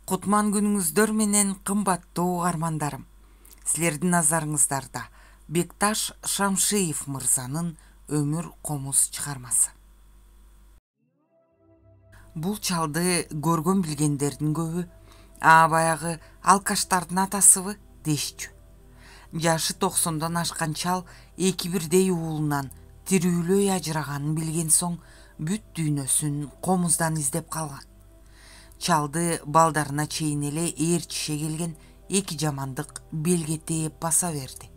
Кутман күнүңүздөр менен кымбаттуу угармандарым. Силердин назарыңыздарда Бекташ Шамшиев мырзанын Өмүр комуз чыгармасы. Бул чалды көргөн билгендердин көбү баягы алкаштардын атасыбы дешчү. Жашы 90дон ашкан чал эки бирдей уулунан тирүүлөй ажыраганын билген соң бүт дүйнөсүн комуздан издеп калган. Чалды балдарына чейин эле ээрчише келген эки жамандык белге тээп баса берди.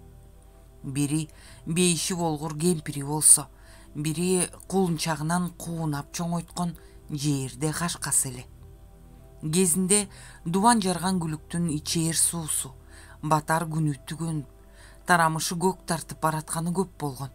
Бири бейиши болгур кемпири болсо, бири кулунчагынан куунап чоңойткон жерде кашкасы эле. Кезинде дубан жарган күлүктүн ичээр суусу, батар күнү түгөнүп, тарамышы көк тартып баратканы көп болгон.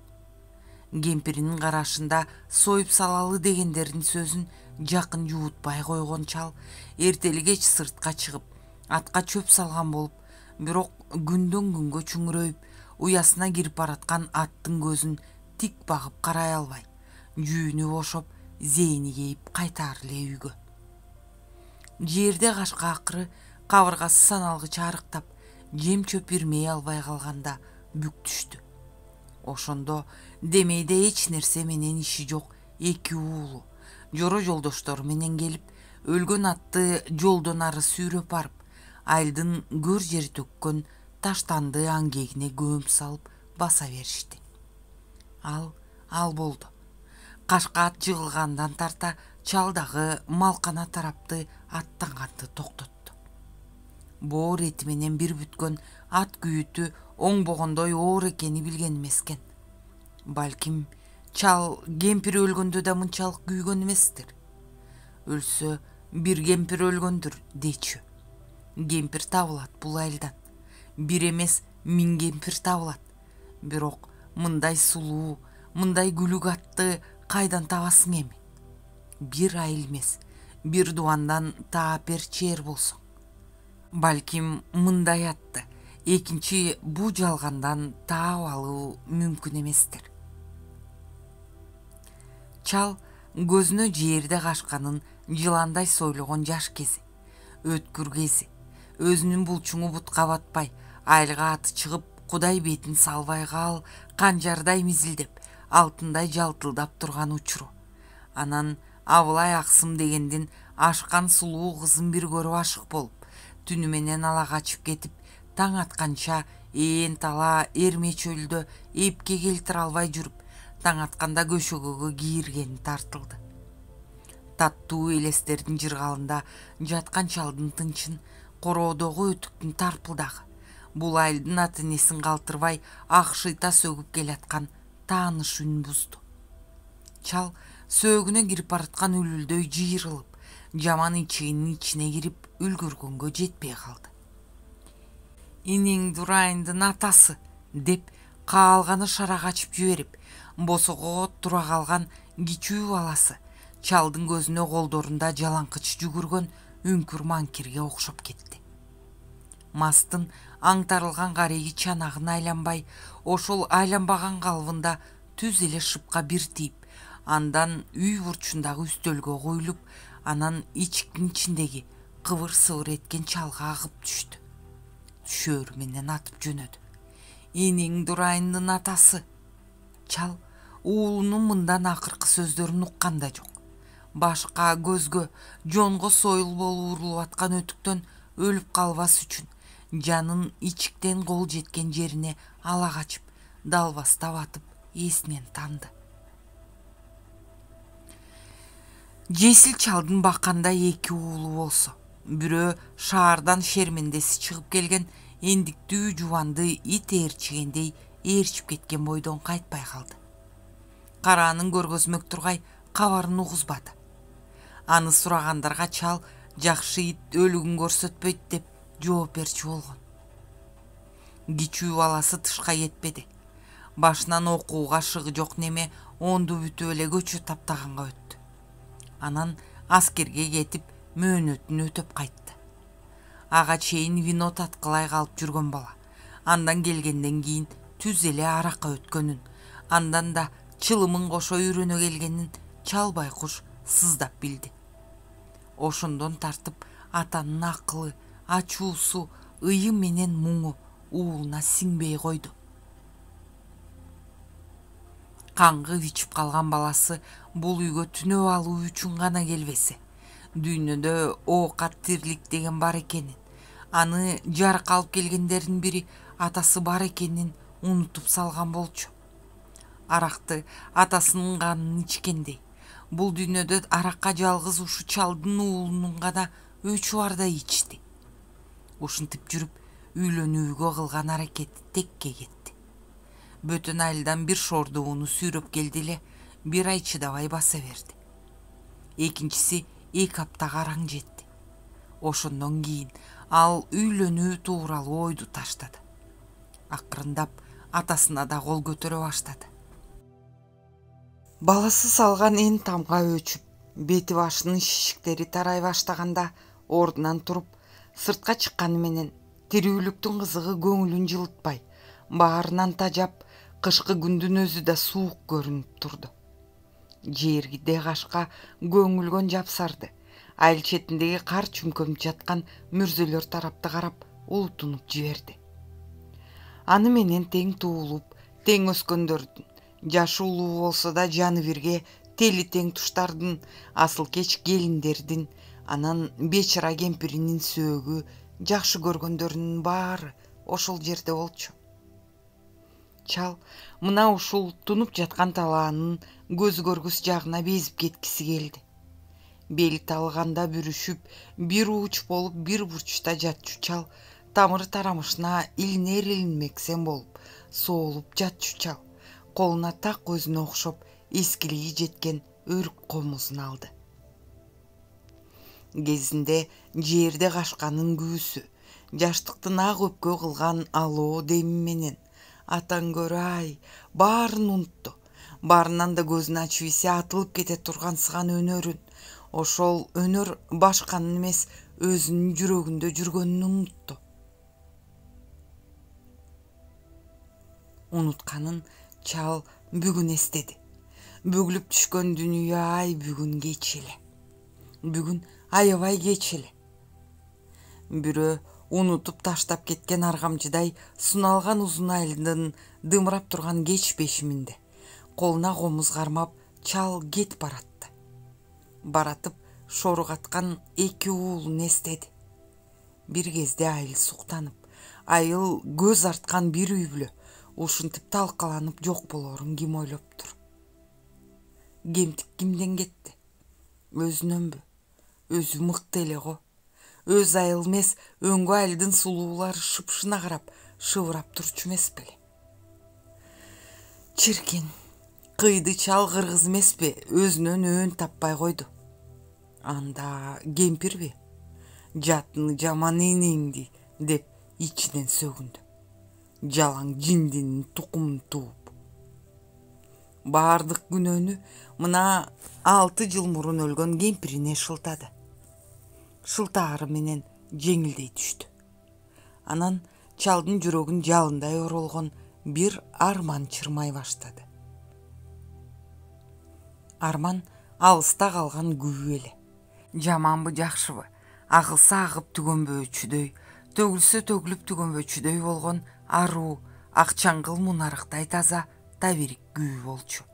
Кемпиринин карашында союп салалы дегендердин сөзүн жакын жуутпай койгон чал эртели кеч сыртка чыгып атка чөп салган болуп, бирок күндөн күнгө чүңүрөйүп, уясына кирип бараткан аттын көзүн тик багып карай албай, жүүнү бошоп, зээни кейип кайтаар эле үйгө. Жерде кашка акыры кабыргасы саналгыч арыктап, жем чөп ирмей албай калганда бүк түштү. Ошондо демейде эч нерсе менен иши жок эки уулу жоро жолдоштору менен келип, өлгөн атты жолдон ары сүйрөп барып, айылдын көр жери төккөн таштанды аңгегине көмүп салып баса беришти. Ал болду. Кашка ат жыгылгандан тарта чал дагы малкана тарапты аттанганды токтотту. Боор эти менен бир бүткөн ат күйүтү оңбогондой оор экени билген эмескен. Балким чал кемпири өлгөндө да мынчалык күйгөн эместир. Өлсө бир кемпир өлгөндүр дечү. Кемпир табылат бул айылдан. Бир эмес 1000 кемпир табылат. Бирок мындай сулуу, мындай күлүк атты кайдан табасың эми? Бир айыл эмес, бир дубандан таап берчээр болсоң. Балким мындай атты экинчи буу жалгандан таап алуу мүмкүн эместир. Чал көзүнө жерде кашканын жыландай сойлогон жаш кези, өткүр кези, өзүнүн булчуңу бутка батпай, айылга аты чыгып, Кудай бетин салбай кал, канжардай мизилдеп, алтындай жалтылдап турган учуру. Анан Абылай Аксым дегендин ашкан сулуу кызын бир көрүп ашык болуп, түнү менен ала качып кетип, таң атканча ээн тала эрме чөлдө эпке келтире албай жүрүп, таң атканда көшөгөгө кийиргени тартылды. Таттуу элестердин жыргалында жаткан чалдын тынчын, короодогу өтүктүн тарпылдагы, бул айылдын ат энесин калтырбай акшыйта сөгүп келаткан тааныш үн бузду. Чал сөөгүнө кирип бараткан үлүлдөй жыйрылып, жаман ичигинин ичине кирип үлгүргөнгө жетпей калды. Инең Дурайындын атасы деп каалганы шара качып жиберип, босого тура калган кичүү баласы чалдын көзүнө колдорунда жалаңкыч жүгүргөн үңкүр манкирге окшоп кетти. Мастын аңтарылган кареги чанагын айланбай, ошол айланбаган калыбында түз эле шыпка бир тийип, андан үй бурчундагы үстөлгө коюлуп, анан ичиктин ичиндеги кыбыр-сыбыр эткен чалга агып түштү. Түшөөрү менен атып жөнөдү. Инең Дурайындын атасы. Чал уулунун мындан акыркы сөздөрүн уккан да жок. Башка көзгө, жонго союл болуп урулуп аткан өтүктөн өлүп калбас үчүн жанын ичиктен кол жеткен жерине ала качып, далбастап атып эсинен танды. Жесил чалдын бакандай эки уулу болсо, бирөө шаардан шермендеси чыгып келген эндиктүү жубанды ит ээрчигендей ээрчип кеткен бойдон кайтпай калды. Караанын көргөзмөк тургай кабарын угузбады. Аны сурагандарга чал жакшы ит өлүгүн көрсөтпөйт деп жооп берчү болгон. Кичүү баласы тышка кетпеди. Башынан окууга шыгы жок неме онду бүтүп эле көчө таптаганга өттү. Анан аскерге кетип мөөнөтүн өтөп кайтты. Ага чейин вино таткылай калып жүргөн бала. Андан келгенден кийин түз эле аракка өткөнүн, андан да чылымын кошо үйрөнө келгенин чал байкуш сыздап билди. Ошондон тартып Атанын акылы, ачуусу, ыйы менен муңу уулуна сиңбей койду. Каңгы ичип калган баласы бул үйгө түнөп алуу үчүн гана келбесе, дүйнөдө оокат тирлик деген бар экенин, аны жарык алып келгендердин бири атасы бар экенин унутуп салган болчу. Аракты атасынын канын ичкендей, бул дүйнөдө аракка жалгыз ушу чалдын уулунун гана өчү барда ичти. Ушинтип жүрүп үйлөнүүгө кылган аракети текке кетти. Бөтөн айылдан бир шордууну сүйрөп келди эле, бир ай чыдабай баса берди. Экинчиси 2 аптага араң жетти. Ошондон кийин ал үйлөнүү тууралуу ойду таштады. Акырындап атасына да кол көтөрө баштады. Баласы салган эн тамга өчүп, бети башынын шишиктери тарай баштаганда ордунан туруп, сыртка чыкканы менен тирүүлүктүн кызыгы көңүлүн жылытпай, баарынан тажап, кышкы күндүн өзү да суук көрүнүп турду. Жээргиде кашка көңүлгөн жапсарды, айыл четиндеги кар чүмкөмүп жаткан мүрзөлөр тарапты карап улутунуп жиберди. Аны менен тең туулуп, тең өскөндөрдүн, жашы улуу болсо да жаны бирге тели тең туштардын, асыл кеч келиндердин, анан бечара кемпиринин сөөгү, жакшы көргөндөрүнүн баары ошол жерде болчу. Чал мына ушул тунуп жаткан талаанын көз көргүс жагына безип кеткиси келди. Бели талганда бүрүшүп, бир уч болуп бир бурчта жатчу чал, тамыры тарамышына илинер-илинмексен болуп, соолуп жатчу чал, колуна так өзүнө окшоп эскилиги жеткен өрүк комузун алды. Кезинде жерде кашканын күүсү, жаштыктын ак өпкө кылган алоо деми менен атаң көрө ай, баарын унутту. Баарынан да көзүн ачып исе атылып кете тургансыган өнөрүн, ошол өнөр башканын эмес, өзүнүн жүрөгүндө жүргөнүн унутту. Унутканын чал бүгүн эстеди. Бүгүлүп түшкөн дүнүйө ай бүгүн кеч эле. Бүгүн аябай кеч эле. Бирөө унутуп таштап кеткен аргамчыдай суналган узун айылдын дымырап турган кеч бешиминде, колуна комуз кармап, чал кетип баратты. Баратып шоругаткан 2 уулун эстеди. Бир кезде айыл суктанып, айыл көз арткан бир үй бүлө ушинтип талкаланып жок болорун ким ойлоптур? Кемтик кимден кетти? Өзүнөнбү? Өзү мыкты эле го. Өз айыл эмес, өңгө айылдын сулуулары шыпшына карап, шыбырап турчу эмес беле? Чиркин, кыйды чал кыргыз эмеспи, өзүнөн өөн таппай койду. Анда кемпирби? Жатыны жаман энеңди деп ичинен сөгүндү. Жалаң жиндинин тукумун тууп. Баардык күнөөнү мына 6 жыл мурун өлгөн кемпирине шылтады. Шылтаары менен жеңилдей түштү. Анан чалдын жүрөгүн жалындай оролгон бир арман чырмай баштады. Арман алыста калган күү эле. Жаманбы жакшыбы, агылса агып түгөнбөөчүдөй, төгүлсө төгүлүп түгөнбөөчүдөй болгон аруу, акчаңгыл мунарыктай таза табирик күү болчу.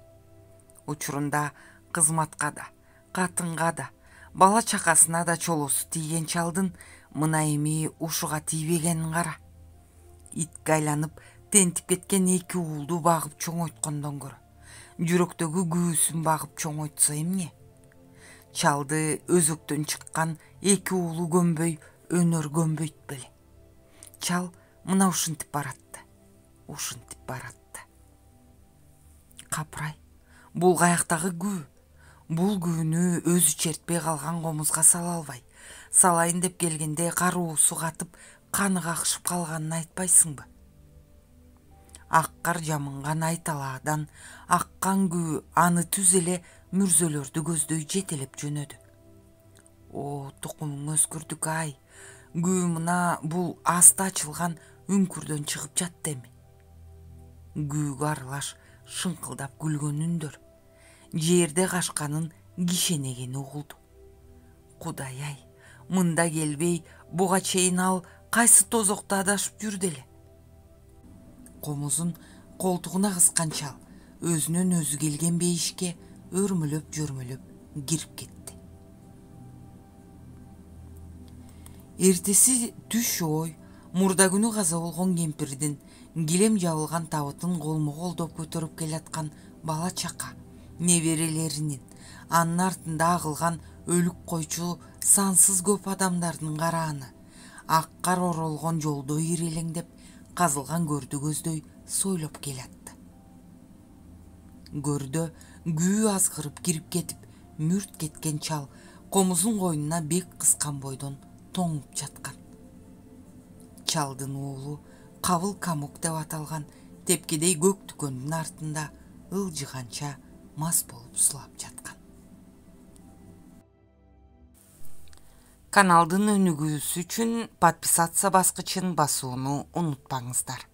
Учурунда кызматка да, катынга да, бала чакасына да чолосу тийген чалдын мына эми ушуга тийбегенин кара. Итке айланып тентип кеткен 2 уулду багып чоңойткондон көрө, жүрөктөгү күүсүн багып чоңойтсо эмне? Чалды өзөктөн чыккан 2 уулу көмбөй, өнөр көмбөйт беле? Чал мына ушинтип баратты, ушинтип баратты. Капырай, бул каяктагы күү? Бул күүнү өзү чертпей калган комузга сала албай, салайын деп келгенде кароосу катып, каны какшып калганын айтпайсыңбы? Аккар жамынган айталаадан аккан күү аны түз эле мүрзөлөрдү көздөй жетелеп жөнөдү. О, тукумуң өскүрдүк ай, күү мына бул асты ачылган үңкүрдөн чыгып жатты эми. Күүгө аралаш шыңкылдап күлгөн үндөр, жерде кашканын кишенегени угулду. Кудай ай, мында келбей буга чейин ал кайсы тозокто адашып жүрдү эле. Комузун колтугуна кыскан чал өзүнөн өзү келген бейишке өрмөлөп кирип кетти. Эртеси түш ой мурда күнү каза болгон кемпирдин килем жабылган табытын колмо колдоп көтөрүп келаткан бала чака неберелеринин, анын артында агылган өлүк койчу сансыз көп адамдардын карааны, ак кар оролгон жолдо ирелеңдеп казылган көрдү көздөй сойлоп келатты. Көрдө күйүү азгырып кирип кетип мүрт кеткен чал комузун койнуна бек кыскан бойдон тоңуп жаткан. Чалдын уулу кабыл камук деп аталган тепкедей көк дүкөндүн артында ылжыганча мас болуп сулап жаткан. Каналдын өнүгүүсү үчүн подписация баскычын басууну унутпаңыздар.